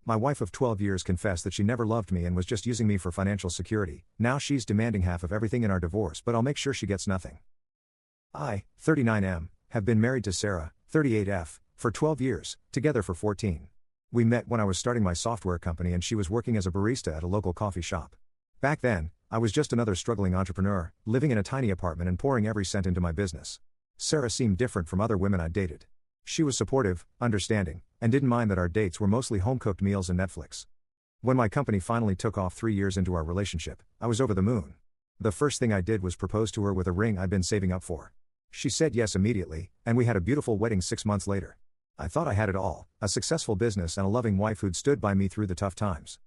My wife of 12 years confessed that she never loved me and was just using me for financial security. Now she's demanding half of everything in our divorce, but I'll make sure she gets nothing. I, 39M, have been married to Sarah, 38F, for 12 years, together for 14. We met when I was starting my software company and she was working as a barista at a local coffee shop. Back then, I was just another struggling entrepreneur, living in a tiny apartment and pouring every cent into my business. Sarah seemed different from other women I'd dated. She was supportive, understanding, and didn't mind that our dates were mostly home-cooked meals and Netflix. When my company finally took off 3 years into our relationship, I was over the moon. The first thing I did was propose to her with a ring I'd been saving up for. She said yes immediately, and we had a beautiful wedding 6 months later. I thought I had it all, a successful business and a loving wife who'd stood by me through the tough times.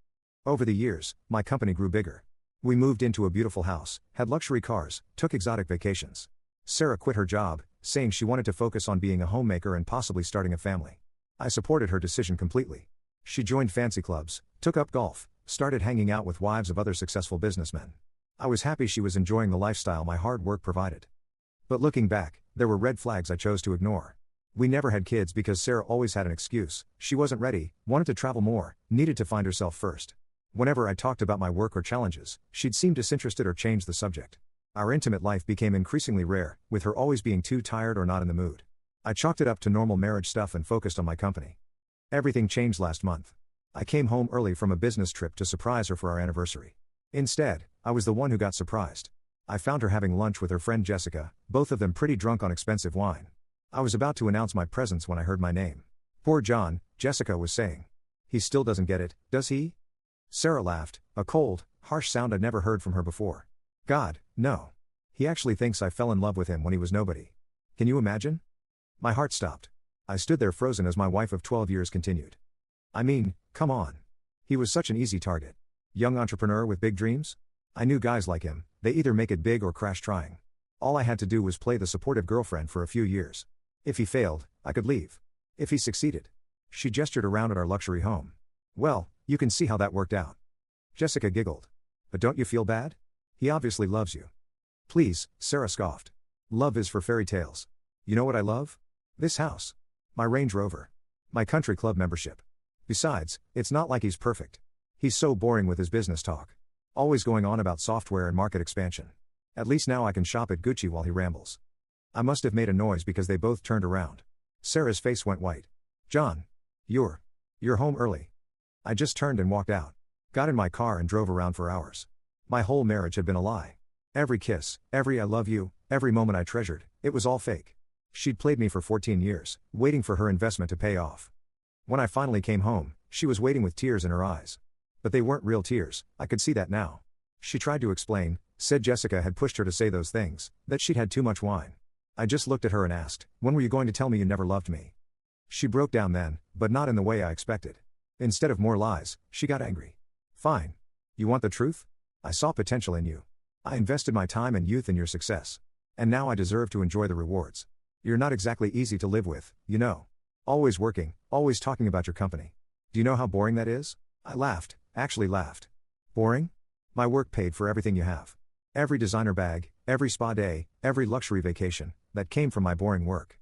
Over the years, my company grew bigger. We moved into a beautiful house, had luxury cars, took exotic vacations. Sarah quit her job, saying she wanted to focus on being a homemaker and possibly starting a family. I supported her decision completely. She joined fancy clubs, took up golf, started hanging out with wives of other successful businessmen. I was happy she was enjoying the lifestyle my hard work provided. But looking back, there were red flags I chose to ignore. We never had kids because Sarah always had an excuse. She wasn't ready, wanted to travel more, needed to find herself first. Whenever I talked about my work or challenges, she'd seem disinterested or change the subject. Our intimate life became increasingly rare, with her always being too tired or not in the mood. I chalked it up to normal marriage stuff and focused on my company. Everything changed last month. I came home early from a business trip to surprise her for our anniversary. Instead, I was the one who got surprised. I found her having lunch with her friend Jessica, both of them pretty drunk on expensive wine. I was about to announce my presence when I heard my name. "Poor John," Jessica was saying. "He still doesn't get it, does he?" Sarah laughed, a cold, harsh sound I'd never heard from her before. "God, no. He actually thinks I fell in love with him when he was nobody. Can you imagine?" My heart stopped. I stood there frozen as my wife of 12 years continued. "I mean, come on. He was such an easy target. Young entrepreneur with big dreams? I knew guys like him, they either make it big or crash trying. All I had to do was play the supportive girlfriend for a few years. If he failed, I could leave. If he succeeded." She gestured around at our luxury home. "Well, you can see how that worked out." Jessica giggled. "But don't you feel bad? He obviously loves you." "Please," Sarah scoffed. "Love is for fairy tales. You know what I love? This house. My Range Rover. My country club membership. Besides, it's not like he's perfect. He's so boring with his business talk. Always going on about software and market expansion. At least now I can shop at Gucci while he rambles." I must have made a noise because they both turned around. Sarah's face went white. "John. You're home early." I just turned and walked out. Got in my car and drove around for hours. My whole marriage had been a lie. Every kiss, every "I love you," every moment I treasured, it was all fake. She'd played me for 14 years, waiting for her investment to pay off. When I finally came home, she was waiting with tears in her eyes. But they weren't real tears, I could see that now. She tried to explain, said Jessica had pushed her to say those things, that she'd had too much wine. I just looked at her and asked, "When were you going to tell me you never loved me?" She broke down then, but not in the way I expected. Instead of more lies, she got angry. "Fine. You want the truth? I saw potential in you. I invested my time and youth in your success. And now I deserve to enjoy the rewards. You're not exactly easy to live with, you know. Always working, always talking about your company. Do you know how boring that is?" I laughed, actually laughed. "Boring? My work paid for everything you have. Every designer bag, every spa day, every luxury vacation, that came from my boring work.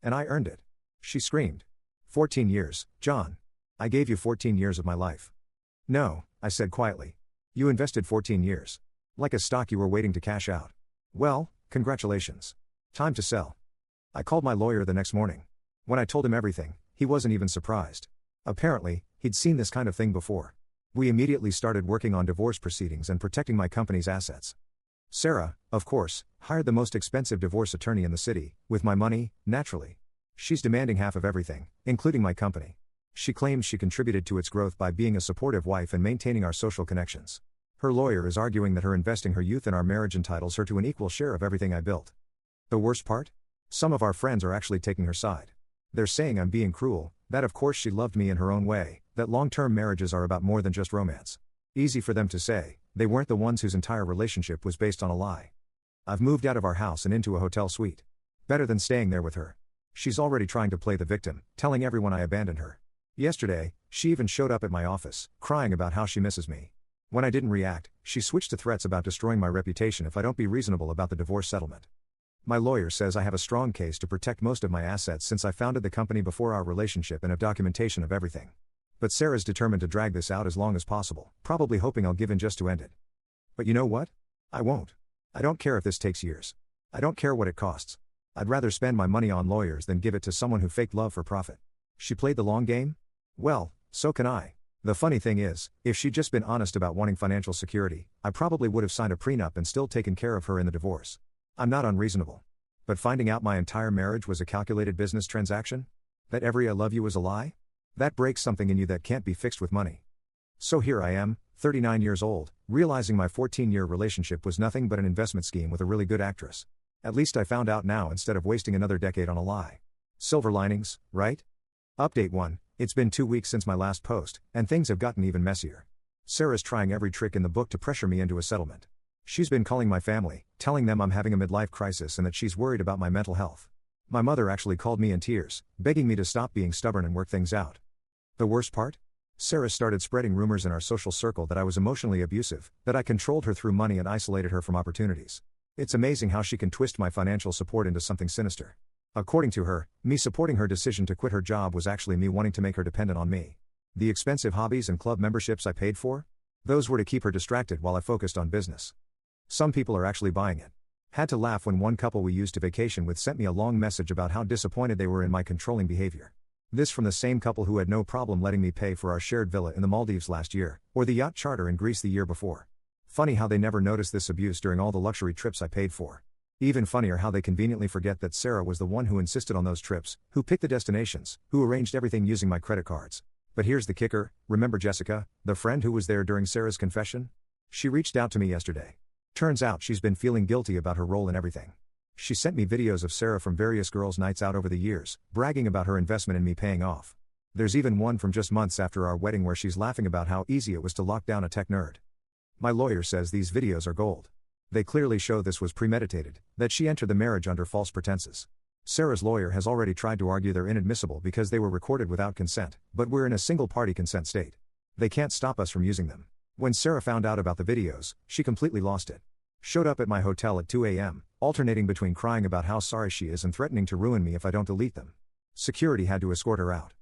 And I earned it." She screamed. 14 years, John. I gave you 14 years of my life." "No," I said quietly. "You invested 14 years. Like a stock you were waiting to cash out. Well, congratulations. Time to sell." I called my lawyer the next morning. When I told him everything, he wasn't even surprised. Apparently, he'd seen this kind of thing before. We immediately started working on divorce proceedings and protecting my company's assets. Sarah, of course, hired the most expensive divorce attorney in the city, with my money, naturally. She's demanding half of everything, including my company. She claims she contributed to its growth by being a supportive wife and maintaining our social connections. Her lawyer is arguing that her investing her youth in our marriage entitles her to an equal share of everything I built. The worst part? Some of our friends are actually taking her side. They're saying I'm being cruel, that of course she loved me in her own way, that long-term marriages are about more than just romance. Easy for them to say, they weren't the ones whose entire relationship was based on a lie. I've moved out of our house and into a hotel suite. Better than staying there with her. She's already trying to play the victim, telling everyone I abandoned her. Yesterday, she even showed up at my office, crying about how she misses me. When I didn't react, she switched to threats about destroying my reputation if I don't be reasonable about the divorce settlement. My lawyer says I have a strong case to protect most of my assets since I founded the company before our relationship and have documentation of everything. But Sarah's determined to drag this out as long as possible, probably hoping I'll give in just to end it. But you know what? I won't. I don't care if this takes years. I don't care what it costs. I'd rather spend my money on lawyers than give it to someone who faked love for profit. She played the long game? Well, so can I. The funny thing is, if she'd just been honest about wanting financial security, I probably would have signed a prenup and still taken care of her in the divorce. I'm not unreasonable. But finding out my entire marriage was a calculated business transaction? That every I love you was a lie? That breaks something in you that can't be fixed with money. So here I am, 39 years old, realizing my 14-year relationship was nothing but an investment scheme with a really good actress. At least I found out now instead of wasting another decade on a lie. Silver linings, right? Update 1. It's been 2 weeks since my last post, and things have gotten even messier. Sarah's trying every trick in the book to pressure me into a settlement. She's been calling my family, telling them I'm having a midlife crisis and that she's worried about my mental health. My mother actually called me in tears, begging me to stop being stubborn and work things out. The worst part? Sarah started spreading rumors in our social circle that I was emotionally abusive, that I controlled her through money and isolated her from opportunities. It's amazing how she can twist my financial support into something sinister. According to her, me supporting her decision to quit her job was actually me wanting to make her dependent on me. The expensive hobbies and club memberships I paid for? Those were to keep her distracted while I focused on business. Some people are actually buying it. Had to laugh when one couple we used to vacation with sent me a long message about how disappointed they were in my controlling behavior. This from the same couple who had no problem letting me pay for our shared villa in the Maldives last year, or the yacht charter in Greece the year before. Funny how they never noticed this abuse during all the luxury trips I paid for. Even funnier how they conveniently forget that Sarah was the one who insisted on those trips, who picked the destinations, who arranged everything using my credit cards. But here's the kicker, remember Jessica, the friend who was there during Sarah's confession? She reached out to me yesterday. Turns out she's been feeling guilty about her role in everything. She sent me videos of Sarah from various girls' nights out over the years, bragging about her investment in me paying off. There's even one from just months after our wedding where she's laughing about how easy it was to lock down a tech nerd. My lawyer says these videos are gold. They clearly show this was premeditated, that she entered the marriage under false pretenses. Sarah's lawyer has already tried to argue they're inadmissible because they were recorded without consent, but we're in a single-party consent state. They can't stop us from using them. When Sarah found out about the videos, she completely lost it. Showed up at my hotel at 2 a.m., alternating between crying about how sorry she is and threatening to ruin me if I don't delete them. Security had to escort her out.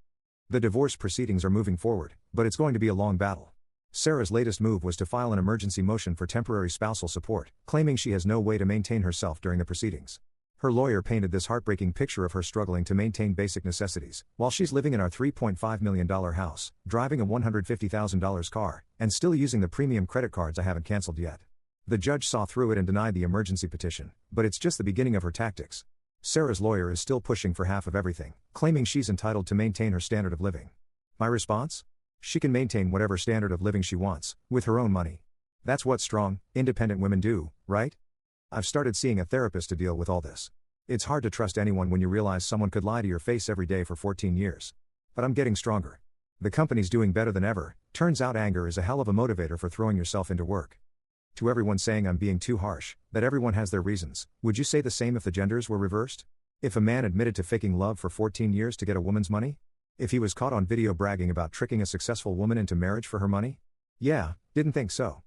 The divorce proceedings are moving forward, but it's going to be a long battle. Sarah's latest move was to file an emergency motion for temporary spousal support, claiming she has no way to maintain herself during the proceedings. Her lawyer painted this heartbreaking picture of her struggling to maintain basic necessities, while she's living in our $3.5 million house, driving a $150,000 car, and still using the premium credit cards I haven't canceled yet. The judge saw through it and denied the emergency petition, but it's just the beginning of her tactics. Sarah's lawyer is still pushing for half of everything, claiming she's entitled to maintain her standard of living. My response? She can maintain whatever standard of living she wants, with her own money. That's what strong, independent women do, right? I've started seeing a therapist to deal with all this. It's hard to trust anyone when you realize someone could lie to your face every day for 14 years. But I'm getting stronger. The company's doing better than ever. Turns out anger is a hell of a motivator for throwing yourself into work. To everyone saying I'm being too harsh, that everyone has their reasons, would you say the same if the genders were reversed? If a man admitted to faking love for 14 years to get a woman's money? If he was caught on video bragging about tricking a successful woman into marriage for her money? Yeah, didn't think so.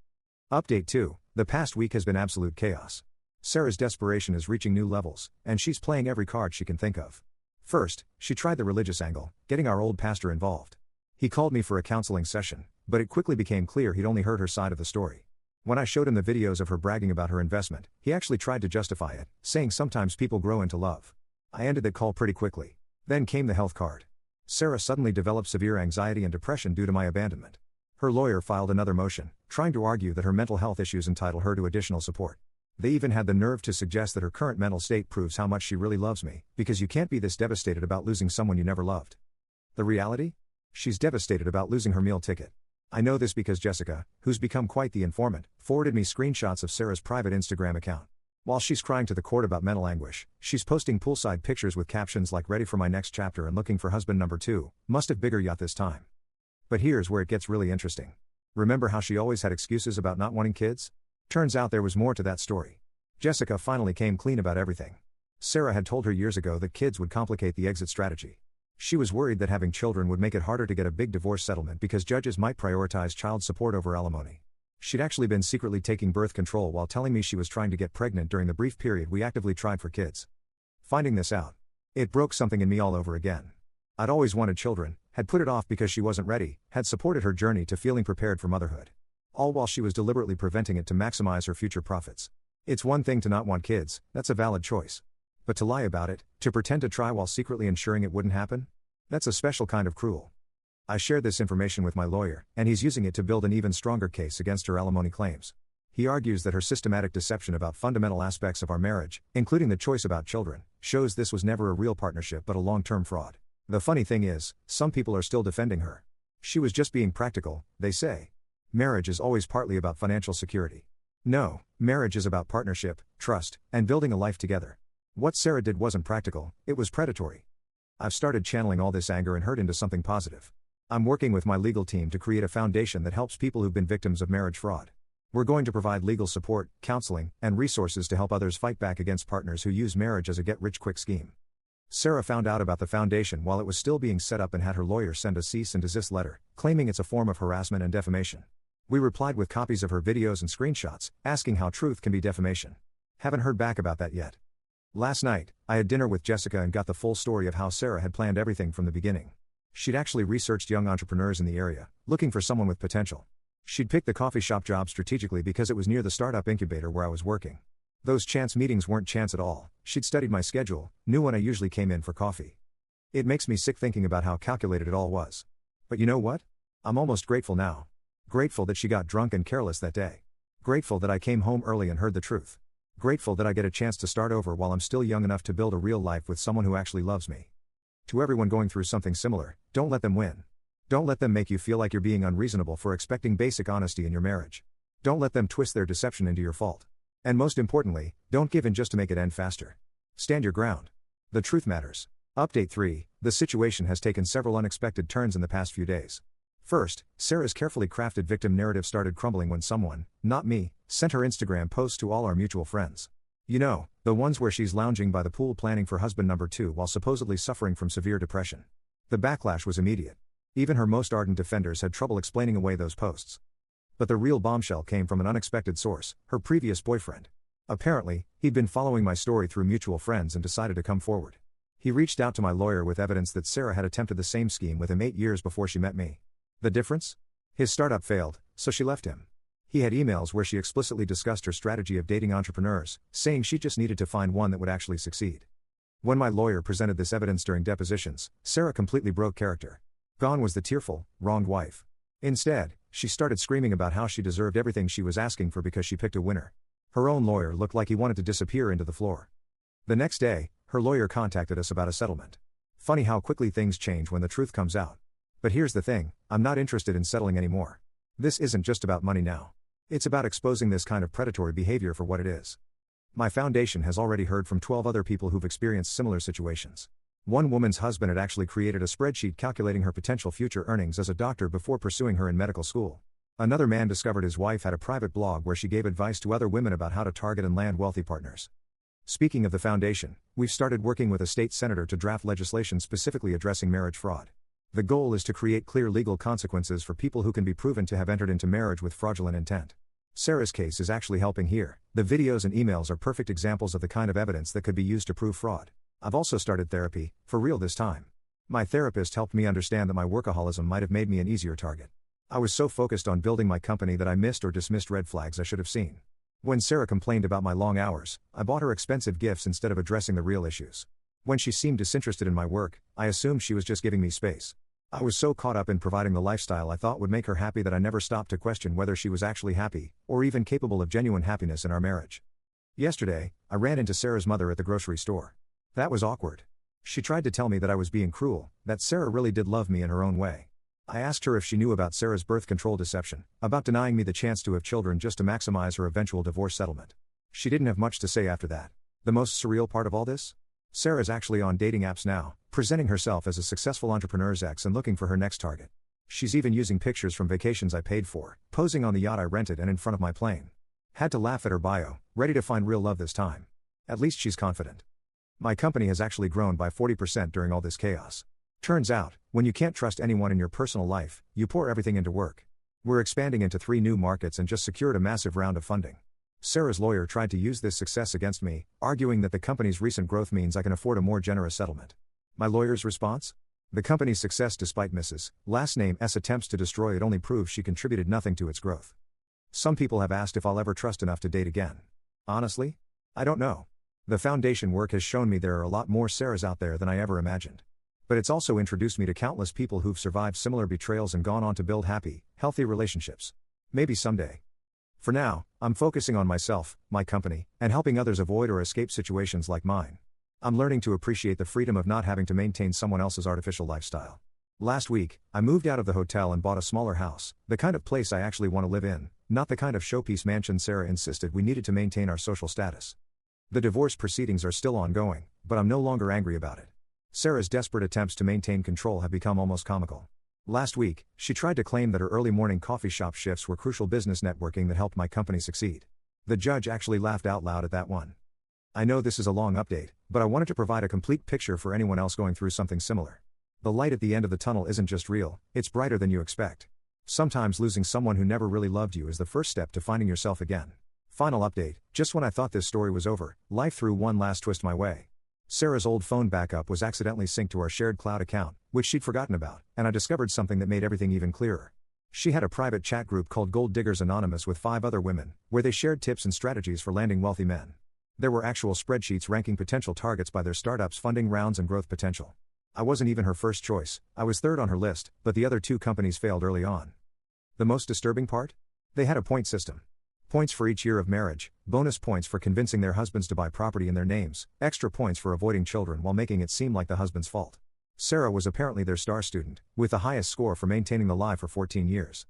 Update 2. The past week has been absolute chaos. Sarah's desperation is reaching new levels, and she's playing every card she can think of. First, she tried the religious angle, getting our old pastor involved. He called me for a counseling session, but it quickly became clear he'd only heard her side of the story. When I showed him the videos of her bragging about her investment, he actually tried to justify it, saying sometimes people grow into love. I ended that call pretty quickly. Then came the health card. Sarah suddenly developed severe anxiety and depression due to my abandonment. Her lawyer filed another motion, trying to argue that her mental health issues entitle her to additional support. They even had the nerve to suggest that her current mental state proves how much she really loves me, because you can't be this devastated about losing someone you never loved. The reality? She's devastated about losing her meal ticket. I know this because Jessica, who's become quite the informant, forwarded me screenshots of Sarah's private Instagram account. While she's crying to the court about mental anguish, she's posting poolside pictures with captions like ready for my next chapter and looking for husband number 2, must have bigger yacht this time. But here's where it gets really interesting. Remember how she always had excuses about not wanting kids? Turns out there was more to that story. Jessica finally came clean about everything. Sarah had told her years ago that kids would complicate the exit strategy. She was worried that having children would make it harder to get a big divorce settlement because judges might prioritize child support over alimony. She'd actually been secretly taking birth control while telling me she was trying to get pregnant during the brief period we actively tried for kids. Finding this out, it broke something in me all over again. I'd always wanted children, had put it off because she wasn't ready, had supported her journey to feeling prepared for motherhood. All while she was deliberately preventing it to maximize her future profits. It's one thing to not want kids, that's a valid choice. But to lie about it, to pretend to try while secretly ensuring it wouldn't happen? That's a special kind of cruel. I shared this information with my lawyer, and he's using it to build an even stronger case against her alimony claims. He argues that her systematic deception about fundamental aspects of our marriage, including the choice about children, shows this was never a real partnership but a long-term fraud. The funny thing is, some people are still defending her. She was just being practical, they say. Marriage is always partly about financial security. No, marriage is about partnership, trust, and building a life together. What Sarah did wasn't practical, it was predatory. I've started channeling all this anger and hurt into something positive. I'm working with my legal team to create a foundation that helps people who've been victims of marriage fraud. We're going to provide legal support, counseling, and resources to help others fight back against partners who use marriage as a get-rich-quick scheme. Sarah found out about the foundation while it was still being set up and had her lawyer send a cease and desist letter, claiming it's a form of harassment and defamation. We replied with copies of her videos and screenshots, asking how truth can be defamation. Haven't heard back about that yet. Last night, I had dinner with Jessica and got the full story of how Sarah had planned everything from the beginning. She'd actually researched young entrepreneurs in the area, looking for someone with potential. She'd picked the coffee shop job strategically because it was near the startup incubator where I was working. Those chance meetings weren't chance at all. She'd studied my schedule, knew when I usually came in for coffee. It makes me sick thinking about how calculated it all was. But you know what? I'm almost grateful now. Grateful that she got drunk and careless that day. Grateful that I came home early and heard the truth. Grateful that I get a chance to start over while I'm still young enough to build a real life with someone who actually loves me. To everyone going through something similar, don't let them win. Don't let them make you feel like you're being unreasonable for expecting basic honesty in your marriage. Don't let them twist their deception into your fault. And most importantly, don't give in just to make it end faster. Stand your ground. The truth matters. Update 3, the situation has taken several unexpected turns in the past few days. First, Sarah's carefully crafted victim narrative started crumbling when someone, not me, sent her Instagram posts to all our mutual friends. You know, the ones where she's lounging by the pool planning for husband number 2 while supposedly suffering from severe depression. The backlash was immediate. Even her most ardent defenders had trouble explaining away those posts. But the real bombshell came from an unexpected source, her previous boyfriend. Apparently, he'd been following my story through mutual friends and decided to come forward. He reached out to my lawyer with evidence that Sarah had attempted the same scheme with him 8 years before she met me. The difference? His startup failed, so she left him. He had emails where she explicitly discussed her strategy of dating entrepreneurs, saying she just needed to find one that would actually succeed. When my lawyer presented this evidence during depositions, Sarah completely broke character. Gone was the tearful, wronged wife. Instead, she started screaming about how she deserved everything she was asking for because she picked a winner. Her own lawyer looked like he wanted to disappear into the floor. The next day, her lawyer contacted us about a settlement. Funny how quickly things change when the truth comes out. But here's the thing, I'm not interested in settling anymore. This isn't just about money now. It's about exposing this kind of predatory behavior for what it is. My foundation has already heard from 12 other people who've experienced similar situations. One woman's husband had actually created a spreadsheet calculating her potential future earnings as a doctor before pursuing her in medical school. Another man discovered his wife had a private blog where she gave advice to other women about how to target and land wealthy partners. Speaking of the foundation, we've started working with a state senator to draft legislation specifically addressing marriage fraud. The goal is to create clear legal consequences for people who can be proven to have entered into marriage with fraudulent intent. Sarah's case is actually helping here. The videos and emails are perfect examples of the kind of evidence that could be used to prove fraud. I've also started therapy, for real this time. My therapist helped me understand that my workaholism might have made me an easier target. I was so focused on building my company that I missed or dismissed red flags I should have seen. When Sarah complained about my long hours, I bought her expensive gifts instead of addressing the real issues. When she seemed disinterested in my work, I assumed she was just giving me space. I was so caught up in providing the lifestyle I thought would make her happy that I never stopped to question whether she was actually happy, or even capable of genuine happiness in our marriage. Yesterday, I ran into Sarah's mother at the grocery store. That was awkward. She tried to tell me that I was being cruel, that Sarah really did love me in her own way. I asked her if she knew about Sarah's birth control deception, about denying me the chance to have children just to maximize her eventual divorce settlement. She didn't have much to say after that. The most surreal part of all this? Sarah's actually on dating apps now, presenting herself as a successful entrepreneur's ex and looking for her next target. She's even using pictures from vacations I paid for, posing on the yacht I rented and in front of my plane. Had to laugh at her bio, ready to find real love this time. At least she's confident. My company has actually grown by 40% during all this chaos. Turns out, when you can't trust anyone in your personal life, you pour everything into work. We're expanding into 3 new markets and just secured a massive round of funding. Sarah's lawyer tried to use this success against me, arguing that the company's recent growth means I can afford a more generous settlement. My lawyer's response? The company's success despite Mrs. Last Name S attempts to destroy it only proves she contributed nothing to its growth. Some people have asked if I'll ever trust enough to date again. Honestly? I don't know. The foundation work has shown me there are a lot more Sarahs out there than I ever imagined. But it's also introduced me to countless people who've survived similar betrayals and gone on to build happy, healthy relationships. Maybe someday. For now, I'm focusing on myself, my company, and helping others avoid or escape situations like mine. I'm learning to appreciate the freedom of not having to maintain someone else's artificial lifestyle. Last week, I moved out of the hotel and bought a smaller house, the kind of place I actually want to live in, not the kind of showpiece mansion Sarah insisted we needed to maintain our social status. The divorce proceedings are still ongoing, but I'm no longer angry about it. Sarah's desperate attempts to maintain control have become almost comical. Last week, she tried to claim that her early morning coffee shop shifts were crucial business networking that helped my company succeed. The judge actually laughed out loud at that one. I know this is a long update, but I wanted to provide a complete picture for anyone else going through something similar. The light at the end of the tunnel isn't just real, it's brighter than you expect. Sometimes losing someone who never really loved you is the first step to finding yourself again. Final update, just when I thought this story was over, life threw one last twist my way. Sarah's old phone backup was accidentally synced to our shared cloud account, which she'd forgotten about, and I discovered something that made everything even clearer. She had a private chat group called Gold Diggers Anonymous with 5 other women, where they shared tips and strategies for landing wealthy men. There were actual spreadsheets ranking potential targets by their startups' funding rounds and growth potential. I wasn't even her first choice, I was third on her list, but the other 2 companies failed early on. The most disturbing part? They had a point system. Points for each year of marriage, bonus points for convincing their husbands to buy property in their names, extra points for avoiding children while making it seem like the husband's fault. Sarah was apparently their star student, with the highest score for maintaining the lie for 14 years.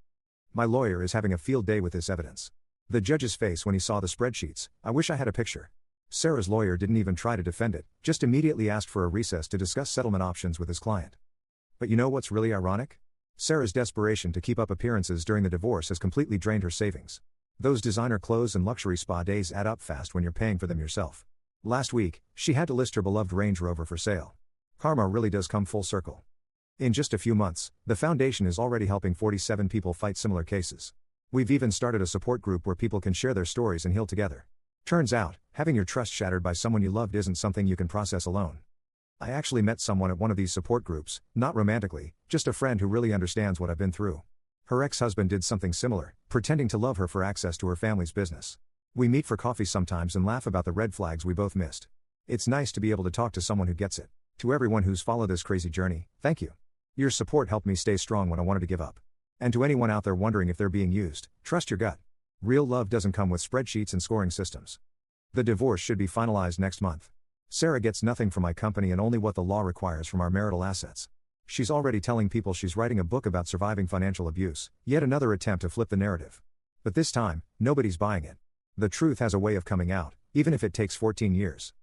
My lawyer is having a field day with this evidence. The judge's face when he saw the spreadsheets, I wish I had a picture. Sarah's lawyer didn't even try to defend it, just immediately asked for a recess to discuss settlement options with his client. But you know what's really ironic? Sarah's desperation to keep up appearances during the divorce has completely drained her savings. Those designer clothes and luxury spa days add up fast when you're paying for them yourself. Last week, she had to list her beloved Range Rover for sale. Karma really does come full circle. In just a few months, the foundation is already helping 47 people fight similar cases. We've even started a support group where people can share their stories and heal together. Turns out, having your trust shattered by someone you loved isn't something you can process alone. I actually met someone at one of these support groups, not romantically, just a friend who really understands what I've been through. Her ex-husband did something similar, pretending to love her for access to her family's business. We meet for coffee sometimes and laugh about the red flags we both missed. It's nice to be able to talk to someone who gets it. To everyone who's followed this crazy journey, thank you. Your support helped me stay strong when I wanted to give up. And to anyone out there wondering if they're being used, trust your gut. Real love doesn't come with spreadsheets and scoring systems. The divorce should be finalized next month. Sarah gets nothing from my company and only what the law requires from our marital assets. She's already telling people she's writing a book about surviving financial abuse, yet another attempt to flip the narrative. But this time, nobody's buying it. The truth has a way of coming out, even if it takes 14 years.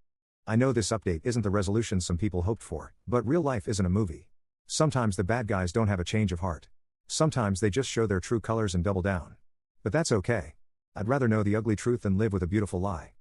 I know this update isn't the resolution some people hoped for, but real life isn't a movie. Sometimes the bad guys don't have a change of heart. Sometimes they just show their true colors and double down. But that's okay. I'd rather know the ugly truth than live with a beautiful lie.